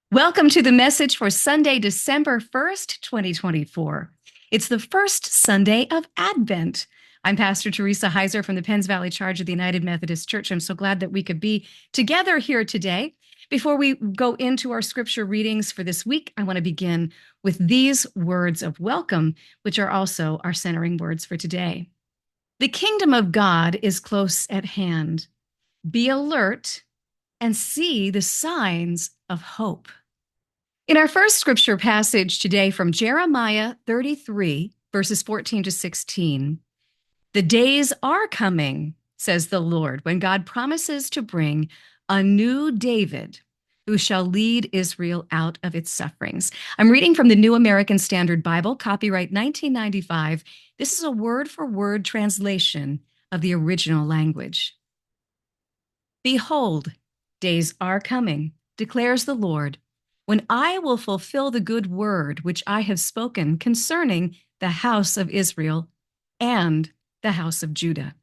Welcome to the message for Sunday, December 1st, 2024. It's the first Sunday of Advent. I'm Pastor Teresa Heiser from the Penns Valley Charge of the United Methodist Church. I'm so glad that we could be together here today. Before we go into our scripture readings for this week, I want to begin with these words of welcome, which are also our centering words for today. The kingdom of God is close at hand. Be alert and see the signs of hope. In our first scripture passage today from Jeremiah 33, verses 14 to 16, the days are coming, says the Lord, when God promises to bring a new David who shall lead Israel out of its sufferings. I'm reading from the New American Standard Bible, copyright 1995. This is a word-for-word translation of the original language. Behold, days are coming, declares the Lord, when I will fulfill the good word which I have spoken concerning the house of Israel and the house of Judah.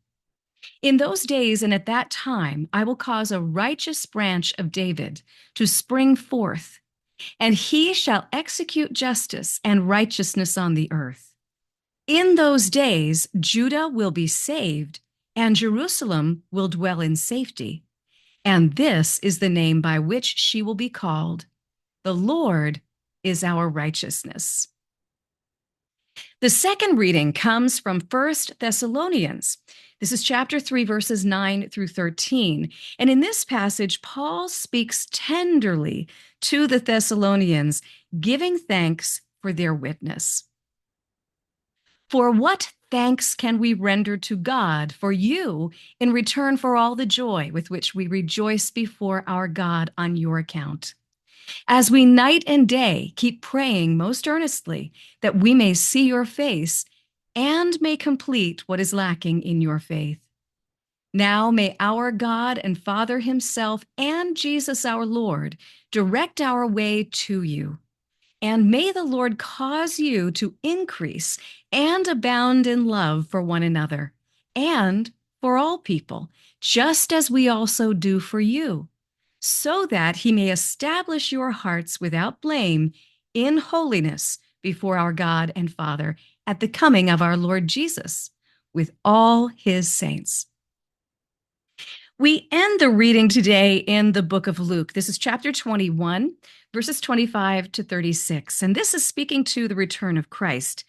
In those days and at that time, I will cause a righteous branch of David to spring forth, and he shall execute justice and righteousness on the earth. In those days, Judah will be saved, and Jerusalem will dwell in safety. And this is the name by which she will be called: the Lord is our righteousness. The second reading comes from 1 Thessalonians. This is chapter 3, verses 9 through 13. And in this passage, Paul speaks tenderly to the Thessalonians, giving thanks for their witness. For what thanks can we render to God for you in return for all the joy with which we rejoice before our God on your account? As we night and day keep praying most earnestly that we may see your face and may complete what is lacking in your faith. Now may our God and Father himself and Jesus our Lord direct our way to you. And may the Lord cause you to increase and abound in love for one another and for all people, just as we also do for you, so that he may establish your hearts without blame in holiness before our God and Father at the coming of our Lord Jesus with all his saints. We end the reading today in the book of Luke. This is chapter 21, verses 25 to 36, and this is speaking to the return of Christ.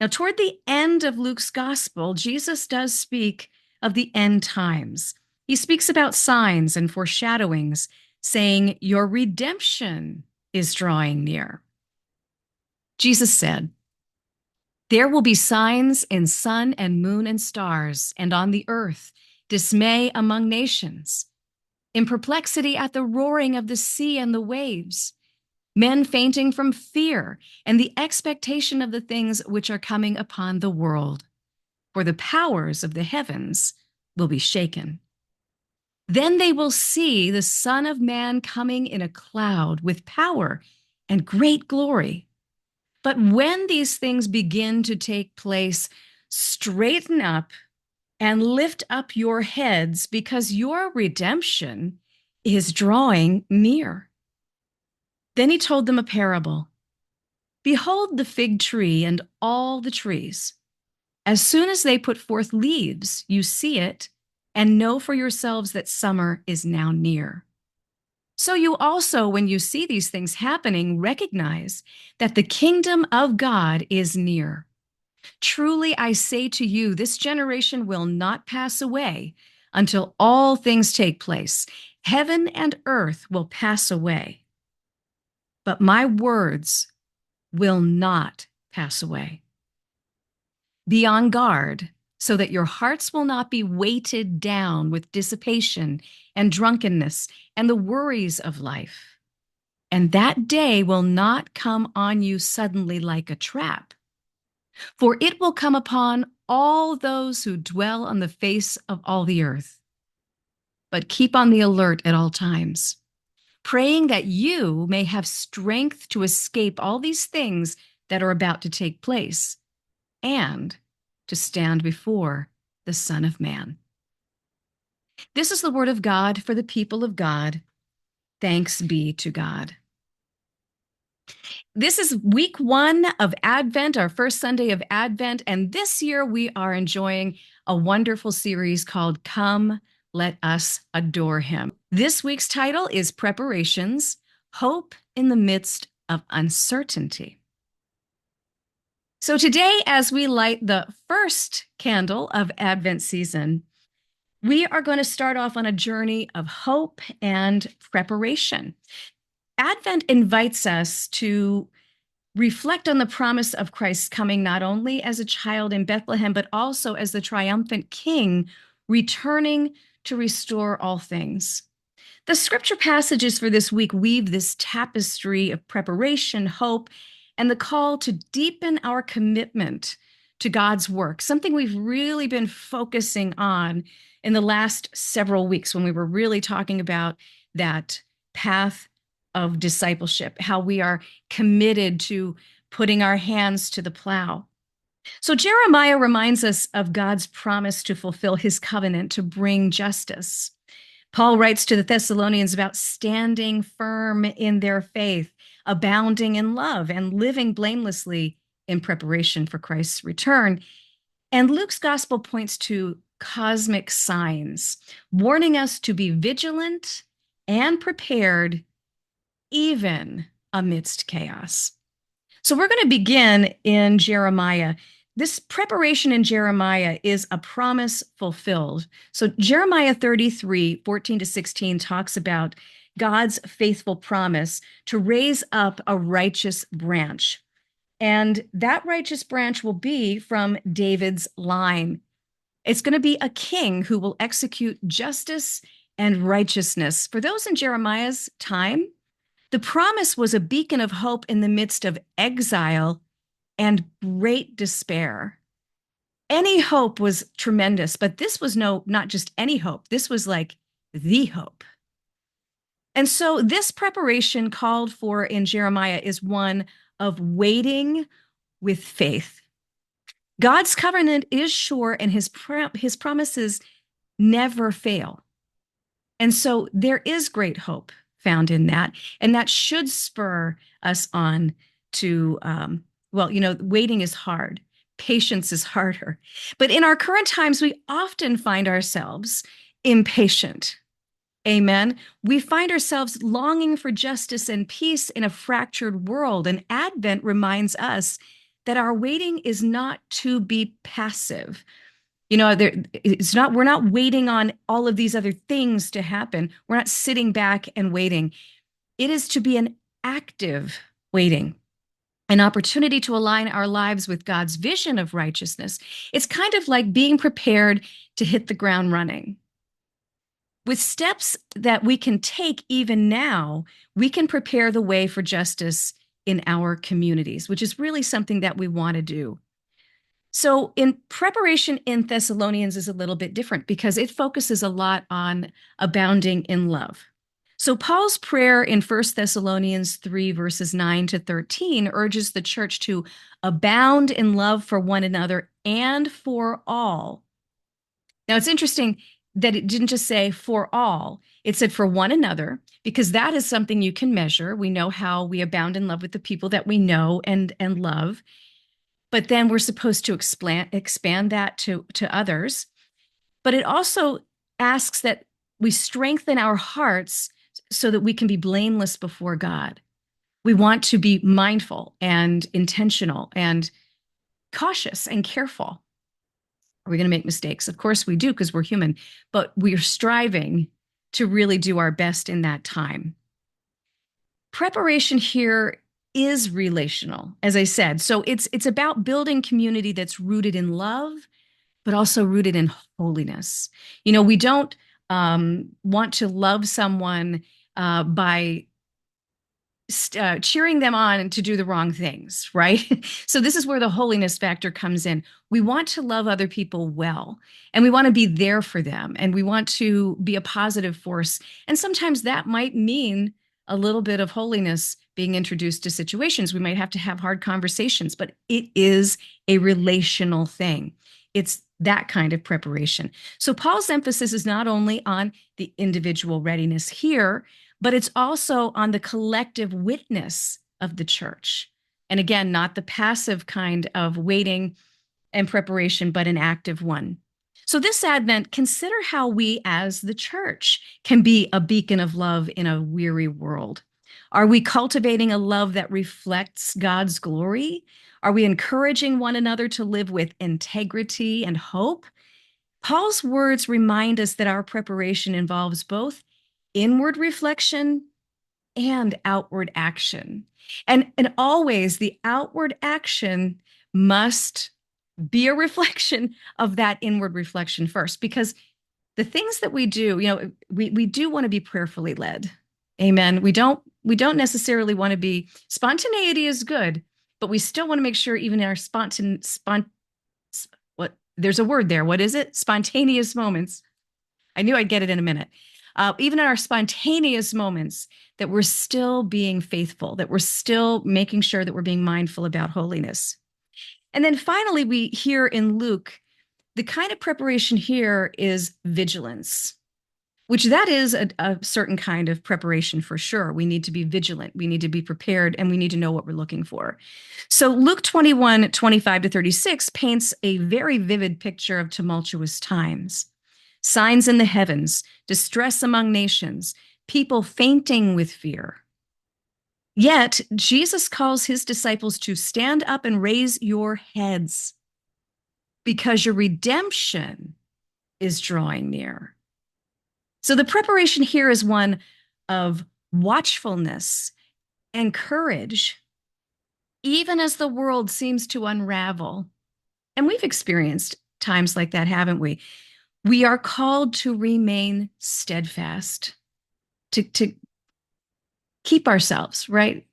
Now, toward the end of Luke's gospel, Jesus does speak of the end times. He speaks about signs and foreshadowings, saying, "Your redemption is drawing near." Jesus said, "There will be signs in sun and moon and stars, and on the earth dismay among nations, in perplexity at the roaring of the sea and the waves, men fainting from fear and the expectation of the things which are coming upon the world, for the powers of the heavens will be shaken. Then they will see the Son of Man coming in a cloud with power and great glory. But when these things begin to take place, straighten up and lift up your heads, because your redemption is drawing near." Then he told them a parable. "Behold the fig tree and all the trees. As soon as they put forth leaves, you see it, and know for yourselves that summer is now near. So you also, when you see these things happening, recognize that the kingdom of God is near. Truly, I say to you, this generation will not pass away until all things take place. Heaven and earth will pass away, but my words will not pass away. Be on guard, so that your hearts will not be weighted down with dissipation and drunkenness and the worries of life. And that day will not come on you suddenly like a trap. For it will come upon all those who dwell on the face of all the earth. But keep on the alert at all times, praying that you may have strength to escape all these things that are about to take place, and to stand before the Son of Man." This is the word of God for the people of God. Thanks be to God. This is week 1 of Advent, our first Sunday of Advent, and this year we are enjoying a wonderful series called Come, Let Us Adore Him. This week's title is Preparations, Hope in the Midst of Uncertainty. So today, as we light the first candle of Advent season, we are going to start off on a journey of hope and preparation. Advent invites us to reflect on the promise of Christ's coming, not only as a child in Bethlehem, but also as the triumphant King returning to restore all things. The scripture passages for this week weave this tapestry of preparation, hope, and the call to deepen our commitment to God's work, something we've really been focusing on in the last several weeks when we were really talking about that path of discipleship, how we are committed to putting our hands to the plow. So Jeremiah reminds us of God's promise to fulfill his covenant to bring justice. Paul writes to the Thessalonians about standing firm in their faith, abounding in love, and living blamelessly in preparation for Christ's return. And Luke's gospel points to cosmic signs, warning us to be vigilant and prepared even amidst chaos. So we're going to begin in Jeremiah. This preparation in Jeremiah is a promise fulfilled. So Jeremiah 33:14-16 talks about God's faithful promise to raise up a righteous branch. And that righteous branch will be from David's line. It's going to be a king who will execute justice and righteousness. For those in Jeremiah's time, the promise was a beacon of hope in the midst of exile and great despair. Any hope was tremendous, but this was not just any hope. This was like the hope. And so this preparation called for in Jeremiah is one of waiting with faith. God's covenant is sure and his promises never fail. And so there is great hope found in that. And that should spur us on to, waiting is hard. Patience is harder. But in our current times, we often find ourselves impatient. Amen. We find ourselves longing for justice and peace in a fractured world. And Advent reminds us that our waiting is not to be passive. We're not waiting on all of these other things to happen. We're not sitting back and waiting. It is to be an active waiting, an opportunity to align our lives with God's vision of righteousness. It's kind of like being prepared to hit the ground running. With steps that we can take even now, we can prepare the way for justice in our communities, which is really something that we want to do. So in preparation in Thessalonians is a little bit different because it focuses a lot on abounding in love. So Paul's prayer in 1 Thessalonians 3, verses 9-13 urges the church to abound in love for one another and for all. Now it's interesting that it didn't just say for all, it said for one another, because that is something you can measure. We know how we abound in love with the people that we know and love. But then we're supposed to expand that to others. But it also asks that we strengthen our hearts so that we can be blameless before God. We want to be mindful and intentional and cautious and careful. Are we going to make mistakes? Of course we do, because we're human, but we're striving to really do our best in that time. Preparation here is relational, as I said. So it's about building community that's rooted in love, but also rooted in holiness. We don't want to love someone by cheering them on to do the wrong things, right? So this is where the holiness factor comes in. We want to love other people well, and we want to be there for them, and we want to be a positive force. And sometimes that might mean a little bit of holiness being introduced to situations. We might have to have hard conversations, but it is a relational thing. It's that kind of preparation. So Paul's emphasis is not only on the individual readiness here, but it's also on the collective witness of the church. And again, not the passive kind of waiting and preparation, but an active one. So this Advent, consider how we as the church can be a beacon of love in a weary world. Are we cultivating a love that reflects God's glory? Are we encouraging one another to live with integrity and hope? Paul's words remind us that our preparation involves both inward reflection and outward action. And always the outward action must be a reflection of that inward reflection first, because the things that we do, we do want to be prayerfully led. Amen. We don't necessarily want to be, spontaneity is good, but we still want to make sure even in our what, there's a word there. What is it? Spontaneous moments. I knew I'd get it in a minute. Even in our spontaneous moments, that we're still being faithful, that we're still making sure that we're being mindful about holiness. And then finally, we hear in Luke, the kind of preparation here is vigilance, which that is a certain kind of preparation for sure. We need to be vigilant. We need to be prepared, and we need to know what we're looking for. So Luke 21:25-36 paints a very vivid picture of tumultuous times. Signs in the heavens, distress among nations, people fainting with fear. Yet Jesus calls his disciples to stand up and raise your heads, because your redemption is drawing near. So the preparation here is one of watchfulness and courage, even as the world seems to unravel. And we've experienced times like that, haven't we? We are called to remain steadfast, to keep ourselves, right?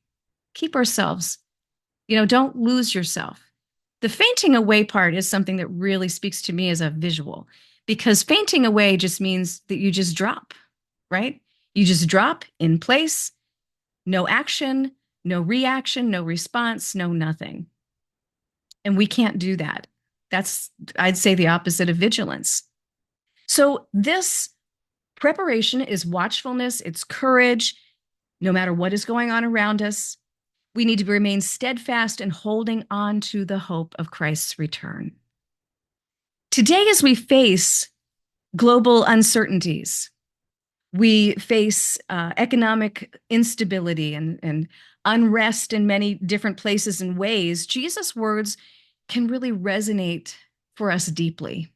Keep ourselves. Don't lose yourself. The fainting away part is something that really speaks to me as a visual, because fainting away just means that you just drop, right? You just drop in place, no action, no reaction, no response, no nothing. And we can't do that. That's, I'd say, the opposite of vigilance. So this preparation is watchfulness, it's courage, no matter what is going on around us. We need to remain steadfast in holding on to the hope of Christ's return. Today, as we face global uncertainties, we face economic instability and unrest in many different places and ways, Jesus' words can really resonate for us deeply.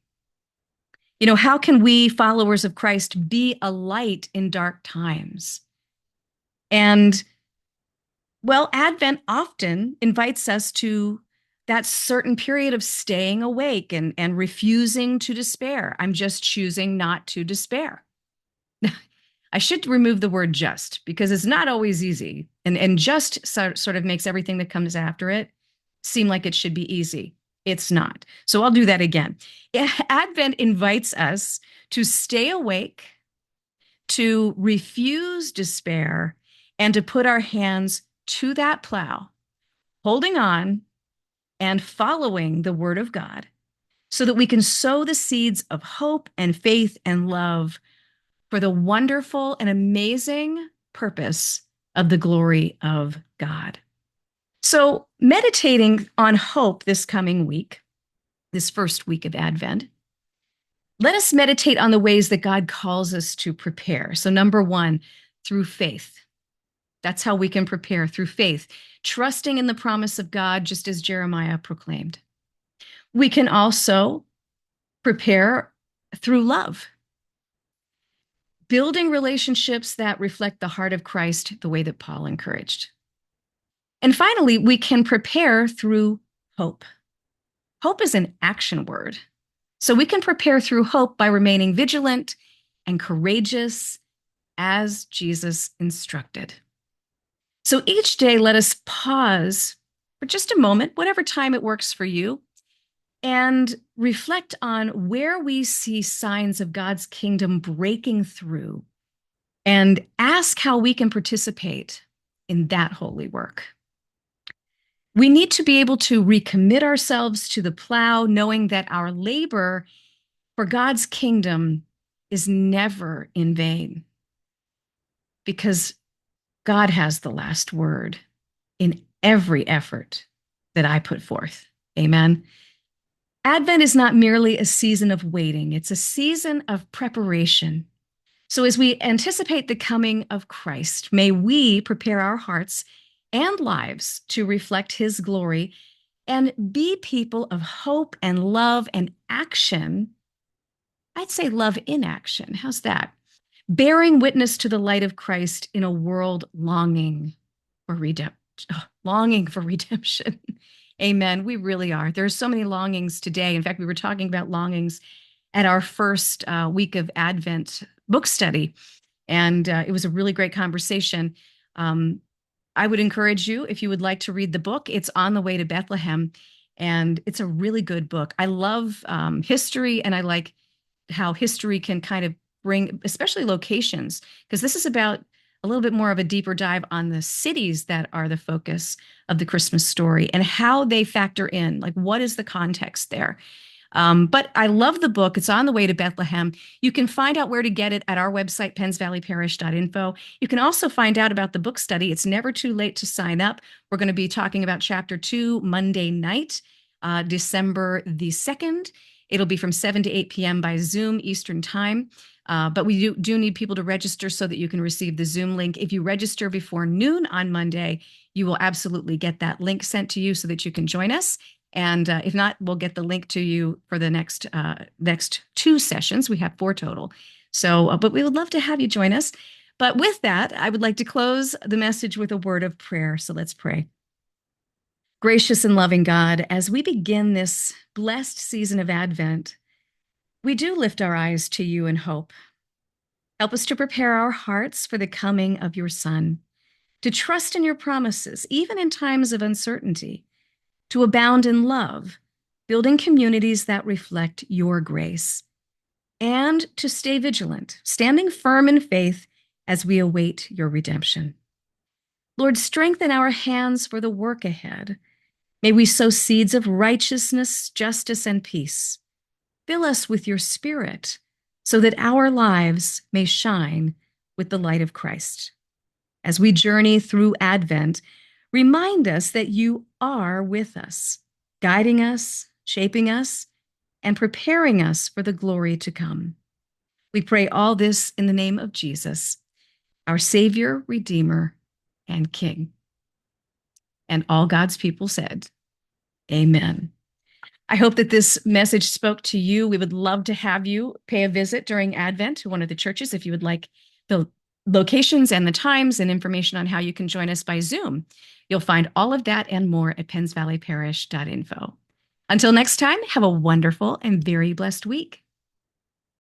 How can we, followers of Christ, be a light in dark times? And, well, Advent often invites us to that certain period of staying awake and refusing to despair. I'm just choosing not to despair. I should remove the word just, because it's not always easy. And just sort of makes everything that comes after it seem like it should be easy. It's not. So I'll do that again. Advent invites us to stay awake, to refuse despair, and to put our hands to that plow, holding on and following the word of God, so that we can sow the seeds of hope and faith and love for the wonderful and amazing purpose of the glory of God. So, meditating on hope this coming week, this first week of Advent, let us meditate on the ways that God calls us to prepare. So, number one, through faith. That's how we can prepare, through faith, trusting in the promise of God, just as Jeremiah proclaimed. We can also prepare through love, building relationships that reflect the heart of Christ, the way that Paul encouraged. And finally, we can prepare through hope. Hope is an action word. So we can prepare through hope by remaining vigilant and courageous as Jesus instructed. So each day, let us pause for just a moment, whatever time it works for you, and reflect on where we see signs of God's kingdom breaking through, and ask how we can participate in that holy work. We need to be able to recommit ourselves to the plow, knowing that our labor for God's kingdom is never in vain, because God has the last word in every effort that I put forth. Amen. Advent is not merely a season of waiting, it's a season of preparation. So, as we anticipate the coming of Christ, may we prepare our hearts and lives to reflect his glory and be people of hope and love and action. I'd say love in action. How's that? Bearing witness to the light of Christ in a world longing for redemption. Longing for redemption. Amen. We really are. There's so many longings today. In fact, we were talking about longings at our first week of Advent book study, and it was a really great conversation. I would encourage you, if you would like to read the book, it's On the Way to Bethlehem, and it's a really good book. I love history, and I like how history can kind of bring, especially locations, because this is about a little bit more of a deeper dive on the cities that are the focus of the Christmas story and how they factor in, like what is the context there. But I love the book. It's On the Way to Bethlehem. You can find out where to get it at our website, pennsvalleyparish.info. You can also find out about the book study. It's never too late to sign up. We're going to be talking about chapter 2 Monday night, December the 2nd. It'll be from 7 to 8 p.m. by Zoom Eastern Time. But we do need people to register so that you can receive the Zoom link. If you register before noon on Monday, you will absolutely get that link sent to you so that you can join us. And if not, we'll get the link to you for the next 2 sessions. We have 4 total. So, but we would love to have you join us. But with that, I would like to close the message with a word of prayer. So let's pray. Gracious and loving God, as we begin this blessed season of Advent, we do lift our eyes to you in hope. Help us to prepare our hearts for the coming of your Son, to trust in your promises, even in times of uncertainty, to abound in love, building communities that reflect your grace, and to stay vigilant, standing firm in faith as we await your redemption. Lord, strengthen our hands for the work ahead. May we sow seeds of righteousness, justice, and peace. Fill us with your Spirit so that our lives may shine with the light of Christ. As we journey through Advent, remind us that you are with us, guiding us, shaping us, and preparing us for the glory to come. We pray all this in the name of Jesus, our Savior, Redeemer, and King. And all God's people said, Amen. I hope that this message spoke to you. We would love to have you pay a visit during Advent to one of the churches if you would like the locations and the times and information on how you can join us by Zoom. You'll find all of that and more at pennsvalleyparish.info. Until next time, have a wonderful and very blessed week.